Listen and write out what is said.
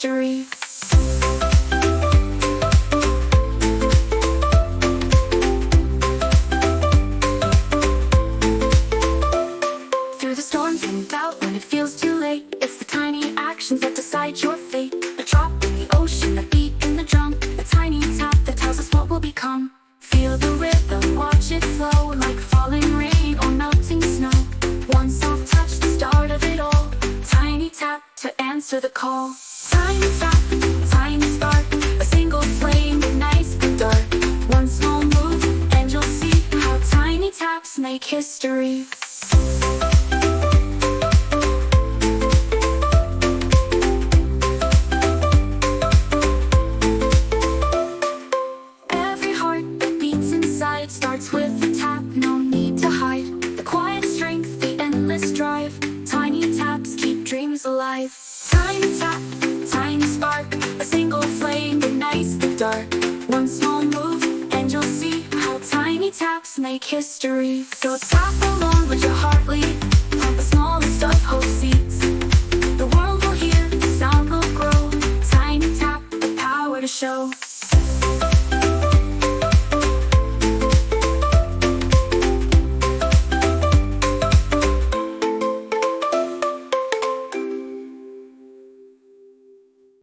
history. Through the storms and doubt, when it feels too late, it's the tiny actions that decide your fate. A drop in the ocean, a beat in the drum, a tiny tap that tells us what will become. Feel the rhythm, watch it flow, like falling rain or melting snow. One soft touch, the start of it all. Tiny tap to answer the call. Tiny tap, tiny spark, a single flame ignites the dark. One small move, and you'll see how tiny taps make history. Every heart that beats inside starts with a tap, no need to hide. The quiet strength, the endless drive, tiny taps keep dreams alive. Tiny tap, tiny spark, a single flame ignites the dark. One small move, and you'll see how tiny taps make history. So tap along with your heart lead, plant the smallest of hope seeds. The world will hear, the sound will grow. Tiny tap, the power to show.